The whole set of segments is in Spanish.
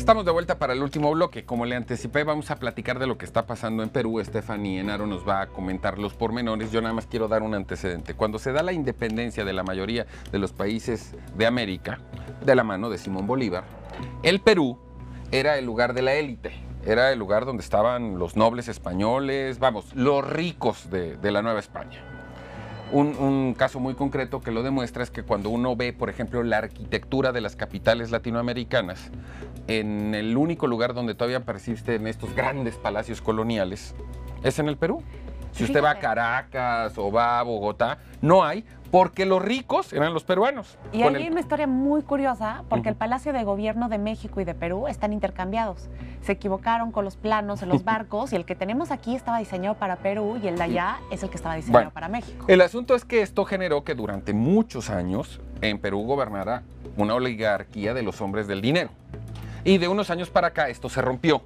Estamos de vuelta para el último bloque. Como le anticipé, vamos a platicar de lo que está pasando en Perú. Stephanie Enaro nos va a comentar los pormenores. Yo nada más quiero dar un antecedente. Cuando se da la independencia de la mayoría de los países de América, de la mano de Simón Bolívar, el Perú era el lugar de la élite. Era el lugar donde estaban los nobles españoles, vamos, los ricos de la Nueva España. Un caso muy concreto que lo demuestra es que cuando uno ve, por ejemplo, la arquitectura de las capitales latinoamericanas, en el único lugar donde todavía persisten estos grandes palacios coloniales es en el Perú. Si usted va a Caracas o va a Bogotá, no hay, porque los ricos eran los peruanos. Y hay una historia muy curiosa, porque el Palacio de Gobierno de México y de Perú están intercambiados. Se equivocaron con los planos en los barcos y el que tenemos aquí estaba diseñado para Perú y el de allá es el que estaba diseñado para México. El asunto es que esto generó que durante muchos años en Perú gobernara una oligarquía de los hombres del dinero. Y de unos años para acá esto se rompió.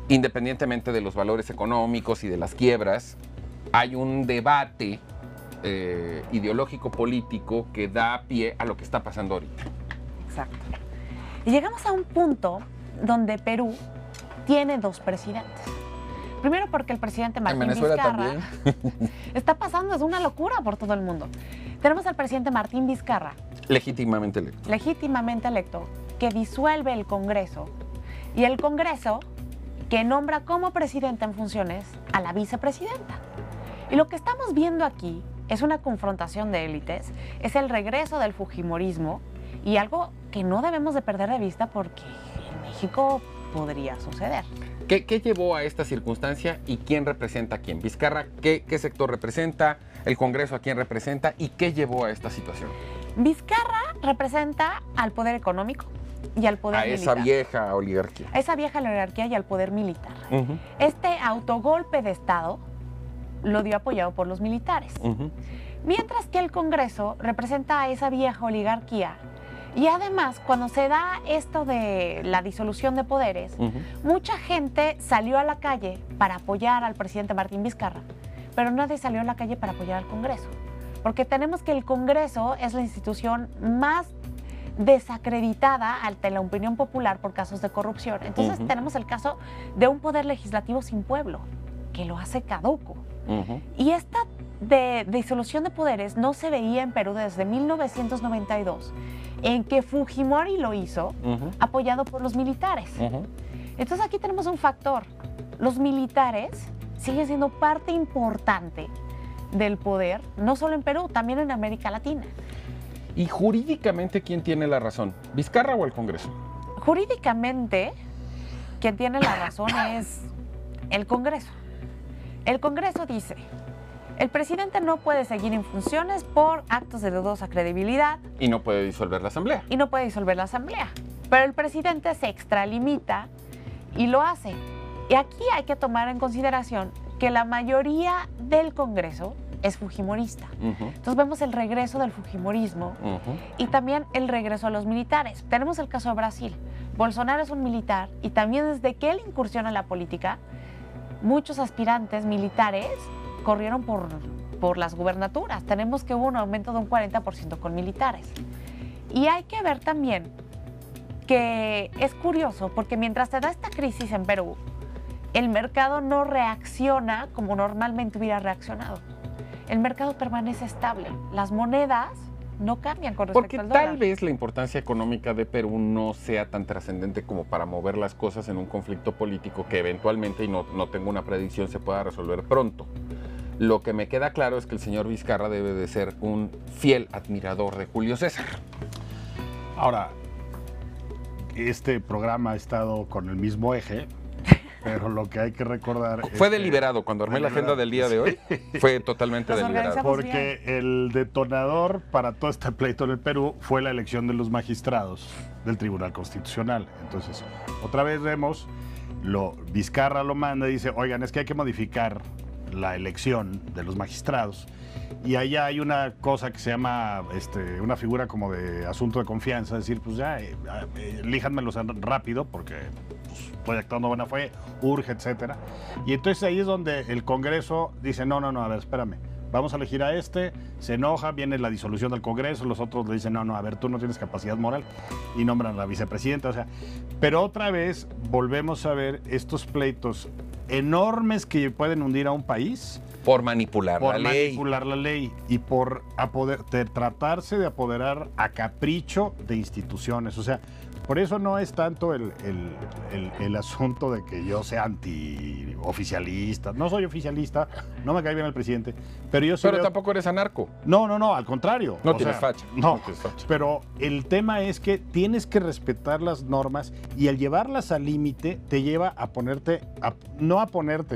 Independientemente de los valores económicos y de las quiebras, hay un debate ideológico político que da pie a lo que está pasando ahorita. Exacto. Y llegamos a un punto donde Perú tiene dos presidentes. Primero porque el presidente Martín Vizcarra está pasando, es una locura por todo el mundo. Tenemos al presidente Martín Vizcarra, legítimamente electo. Legítimamente electo, que disuelve el Congreso, y el Congreso que nombra como presidenta en funciones a la vicepresidenta. Y lo que estamos viendo aquí es una confrontación de élites, es el regreso del fujimorismo y algo que no debemos de perder de vista porque en México podría suceder. ¿Qué llevó a esta circunstancia y quién representa a quién? Vizcarra, ¿qué sector representa? ¿El Congreso a quién representa? ¿Y qué llevó a esta situación? Vizcarra representa al poder económico y al poder militar. A esa vieja oligarquía. A esa vieja oligarquía y al poder militar. Este autogolpe de Estado lo dio apoyado por los militares. Mientras que el Congreso representa a esa vieja oligarquía. Y además, cuando se da esto de la disolución de poderes, mucha gente salió a la calle para apoyar al presidente Martín Vizcarra, pero nadie salió a la calle para apoyar al Congreso. Porque tenemos que el Congreso es la institución más desacreditada ante la opinión popular por casos de corrupción. Entonces tenemos el caso de un poder legislativo sin pueblo, que lo hace caduco. Y esta disolución de poderes no se veía en Perú desde 1992, en que Fujimori lo hizo, apoyado por los militares. Entonces aquí tenemos un factor. Los militares siguen siendo parte importante del poder, no solo en Perú, también en América Latina. ¿Y jurídicamente quién tiene la razón? ¿Vizcarra o el Congreso? Jurídicamente, quien tiene la razón es el Congreso. El Congreso dice, el presidente no puede seguir en funciones por actos de dudosa credibilidad. Y no puede disolver la Asamblea. Y no puede disolver la Asamblea. Pero el presidente se extralimita y lo hace. Y aquí hay que tomar en consideración que la mayoría del Congreso es fujimorista. Entonces vemos el regreso del fujimorismo y también el regreso a los militares. Tenemos el caso de Brasil. Bolsonaro es un militar y también desde que él incursiona en la política, muchos aspirantes militares corrieron por las gubernaturas. Tenemos que hubo un aumento de un 40% con militares. Y hay que ver también que es curioso porque mientras se da esta crisis en Perú, el mercado no reacciona como normalmente hubiera reaccionado. El mercado permanece estable. Las monedas no cambian con respecto al dólar. Porque tal vez la importancia económica de Perú no sea tan trascendente como para mover las cosas en un conflicto político que eventualmente, y no tengo una predicción, se pueda resolver pronto. Lo que me queda claro es que el señor Vizcarra debe de ser un fiel admirador de Julio César. Ahora, este programa ha estado con el mismo eje, pero lo que hay que recordar fue deliberado. Cuando armé la agenda del día de hoy, fue totalmente deliberado. Porque el detonador para todo este pleito en el Perú fue la elección de los magistrados del Tribunal Constitucional. Entonces, otra vez vemos, Vizcarra lo manda y dice, oigan, es que hay que modificar la elección de los magistrados. Y allá hay una cosa que se llama, una figura como de asunto de confianza, es decir, pues ya, elíjanmelos rápido porque pues, estoy actuando buena fe, urge, etcétera. Y entonces ahí es donde el Congreso dice, no, a ver, espérame, vamos a elegir a este, se enoja, viene la disolución del Congreso, los otros le dicen, no, a ver, tú no tienes capacidad moral, y nombran a la vicepresidenta, o sea, pero otra vez volvemos a ver estos pleitos enormes que pueden hundir a un país. Por manipular la ley y por tratarse de apoderar a capricho de instituciones. O sea, por eso no es tanto el asunto de que yo sea antioficialista. No soy oficialista, no me cae bien el presidente, pero yo soy... Pero tampoco eres anarco. No, al contrario. No tienes facha. No, pero el tema es que tienes que respetar las normas y al llevarlas al límite te lleva a ponerte,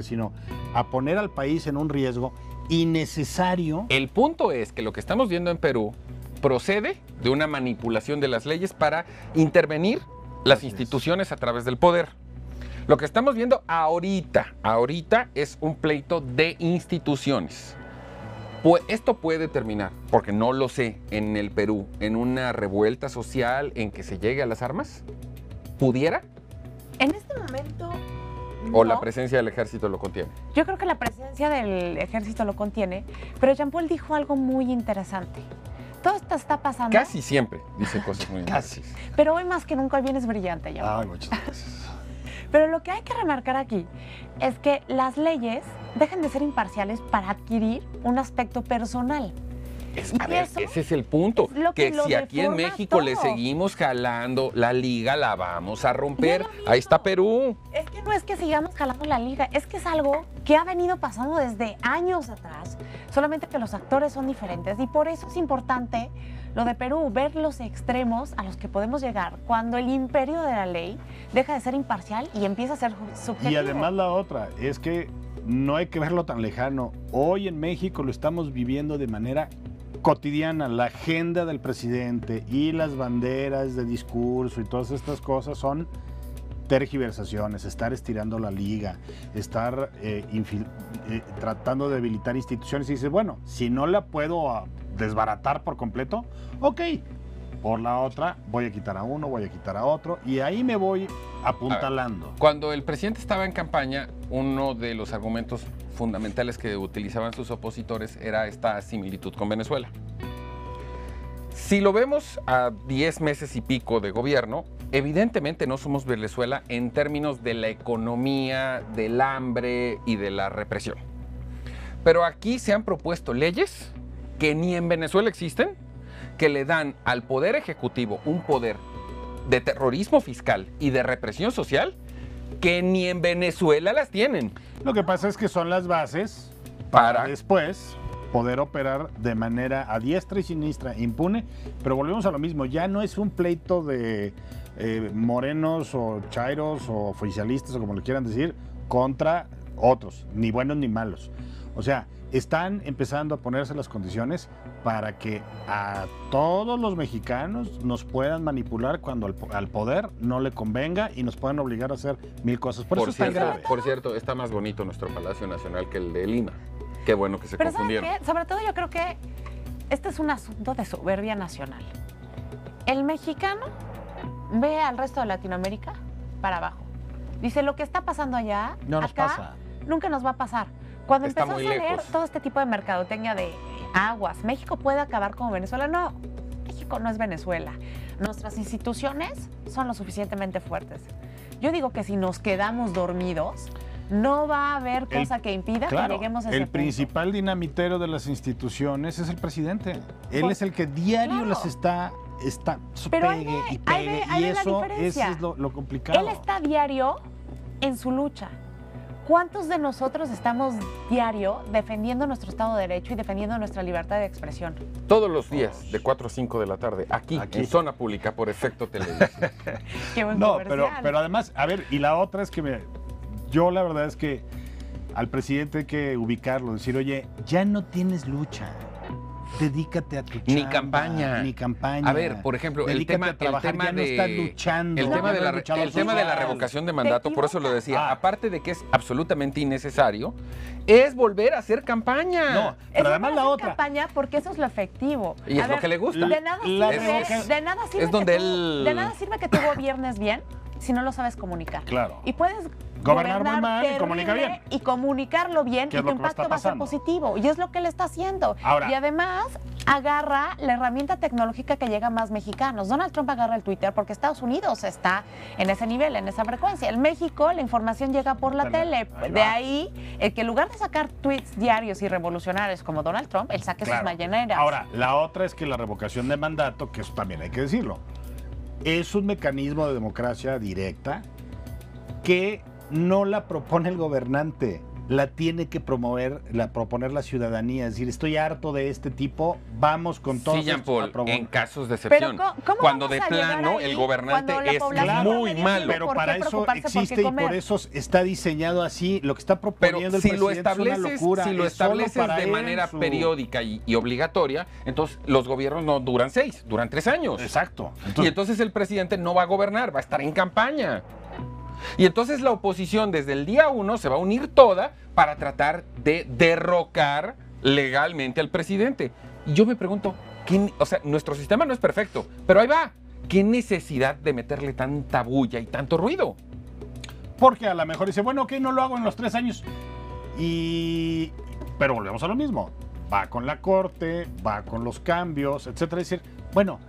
sino a poner al país en un riesgo innecesario. El punto es que lo que estamos viendo en Perú procede de una manipulación de las leyes para intervenir las instituciones a través del poder. Lo que estamos viendo ahorita es un pleito de instituciones. Esto puede terminar, porque no lo sé, en el Perú, en una revuelta social en que se llegue a las armas. ¿Pudiera? En este momento... ¿O no. la presencia del ejército lo contiene? Yo creo que la presencia del ejército lo contiene, pero Jean-Paul dijo algo muy interesante. Todo esto está pasando... Casi siempre dice cosas muy interesantes. Pero hoy más que nunca hoy vienes brillante, Jean-Paul. Ay, muchas gracias. Pero lo que hay que remarcar aquí es que las leyes dejan de ser imparciales para adquirir un aspecto personal. A ver, ese es el punto, que si aquí en México todo. le seguimos jalando la liga, la vamos a romper. Ahí está Perú. Es que no es que sigamos jalando la liga, es que es algo que ha venido pasando desde años atrás, solamente que los actores son diferentes y por eso es importante lo de Perú, ver los extremos a los que podemos llegar cuando el imperio de la ley deja de ser imparcial y empieza a ser subjetivo. Y además la otra es que no hay que verlo tan lejano. Hoy en México lo estamos viviendo de manera cotidiana. La agenda del presidente y las banderas de discurso y todas estas cosas son tergiversaciones, estar estirando la liga, estar tratando de debilitar instituciones y dices, bueno, si no la puedo desbaratar por completo, ok, por la otra voy a quitar a uno, voy a quitar a otro y ahí me voy apuntalando. Cuando el presidente estaba en campaña, uno de los argumentos fundamentales que utilizaban sus opositores era esta similitud con Venezuela. Si lo vemos a 10 meses y pico de gobierno, evidentemente no somos Venezuela en términos de la economía, del hambre y de la represión. Pero aquí se han propuesto leyes que ni en Venezuela existen, que le dan al Poder Ejecutivo un poder de terrorismo fiscal y de represión social que ni en Venezuela las tienen. Lo que pasa es que son las bases para después poder operar de manera a diestra y siniestra, impune, pero volvemos a lo mismo, ya no es un pleito de morenos o chairos o oficialistas o como le quieran decir, contra otros, ni buenos ni malos. O sea, están empezando a ponerse las condiciones para que a todos los mexicanos nos puedan manipular cuando al poder no le convenga y nos puedan obligar a hacer mil cosas. Por eso es tan grave. Por cierto, está más bonito nuestro Palacio Nacional que el de Lima. Qué bueno que se confundieron. ¿Sabe qué? Sobre todo yo creo que este es un asunto de soberbia nacional. El mexicano ve al resto de Latinoamérica para abajo. Dice, lo que está pasando allá, no nos acá, pasa. Nunca nos va a pasar. Cuando Está empezó a muy salir lejos. todo este tipo de mercadotecnia de aguas, México puede acabar como Venezuela. No, México no es Venezuela. Nuestras instituciones son lo suficientemente fuertes. Yo digo que si nos quedamos dormidos, no va a haber cosa que impida que lleguemos a ese el punto. principal dinamitero de las instituciones es el presidente. Él es el que diario las está Pero pegue y pegue, y eso es lo complicado. Él está diario en su lucha. ¿Cuántos de nosotros estamos diario defendiendo nuestro Estado de Derecho y defendiendo nuestra libertad de expresión? Todos los días, de 4 a 5 de la tarde, aquí. En Zona Pública, por Efecto Televisión. Qué buen No, comercial. pero además, a ver, y la otra es que yo la verdad es que al presidente hay que ubicarlo, decir, oye, ya no tienes lucha. Dedícate a tu chamba. Ni campaña. Ni campaña. A ver, por ejemplo, el tema ya no estás luchando. El tema de la social. revocación de mandato, por eso lo decía, aparte de que es absolutamente innecesario, es volver a hacer campaña. No, pero además la otra. campaña porque eso es lo efectivo. Y es lo que le gusta. De nada sirve que tú gobiernes bien si no lo sabes comunicar. Claro. Y puedes Gobernar muy mal y comunicar bien. y comunicarlo bien, y ¿Qué es tu lo que impacto está va a ser pasando? positivo. Y es lo que él está haciendo. Ahora- y además agarra la herramienta tecnológica que llega a más mexicanos. Donald Trump agarra el Twitter porque Estados Unidos está en ese nivel, en esa frecuencia. En México la información llega por la tele. Ahí De va. ahí, el que en lugar de sacar tweets diarios y revolucionarios como Donald Trump, él saque sus Claro. mañaneras. Ahora, la otra es que la revocación de mandato, que eso también hay que decirlo, es un mecanismo de democracia directa que no la propone el gobernante, la tiene que proponer la ciudadanía. Es decir, estoy harto de este tipo, vamos con todos. Sí, Jean estos Paul, a promover. en casos de excepción. Pero, ¿cómo cuando vamos de a llegar plano ahí el gobernante cuando la es población muy promedio malo. tiene Pero por para qué eso preocuparse por qué existe y por comer? eso está diseñado así. Lo que está Pero proponiendo el si lo presidente es una estableces, locura. si lo es solo estableces para de él, manera su- periódica y obligatoria, entonces los gobiernos no duran 6, duran 3 años. Exacto. Y entonces el presidente no va a gobernar, va a estar en campaña. Y entonces la oposición desde el día 1 se va a unir toda para tratar de derrocar legalmente al presidente. Y yo me pregunto, o sea, nuestro sistema no es perfecto, pero ahí va. ¿Qué necesidad de meterle tanta bulla y tanto ruido? Porque a lo mejor dice, bueno, ok, no lo hago en los 3 años. Pero volvemos a lo mismo. Va con la corte, va con los cambios, etcétera. Es decir, bueno,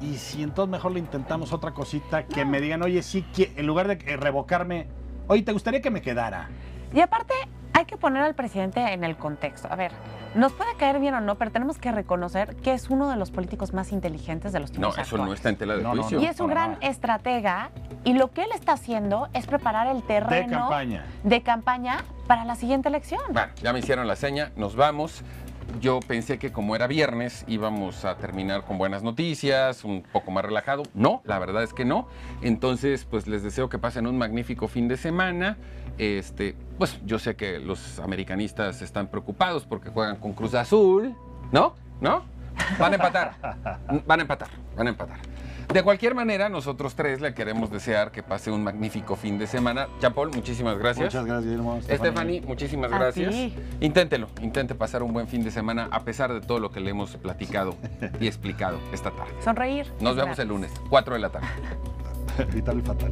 y si entonces mejor le intentamos otra cosita, que me digan, oye, sí, en lugar de revocarme, oye, ¿te gustaría que me quedara? Y aparte, hay que poner al presidente en el contexto. A ver, nos puede caer bien o no, pero tenemos que reconocer que es uno de los políticos más inteligentes de los No, tiempos eso no actuales. está en tela de No, no, juicio. Y es un No, gran no. estratega, y lo que él está haciendo es preparar el terreno De campaña. de campaña para la siguiente elección. Bueno, ya me hicieron la seña, nos vamos. Yo pensé que como era viernes íbamos a terminar con buenas noticias, un poco más relajado. No, la verdad es que no. Entonces, pues les deseo que pasen un magnífico fin de semana. Pues yo sé que los americanistas están preocupados porque juegan con Cruz Azul, ¿no? ¿No? Van a empatar. Van a empatar. Van a empatar. De cualquier manera, nosotros tres le queremos desear que pase un magnífico fin de semana. Jean Paul, muchísimas gracias. Muchas gracias, Guillermo. Stephanie, muchísimas A gracias. ti. Inténtelo, intente pasar un buen fin de semana a pesar de todo lo que le hemos platicado y explicado esta tarde. Sonreír. Nos es vemos gratis. el lunes, 4 de la tarde. Vital y fatal.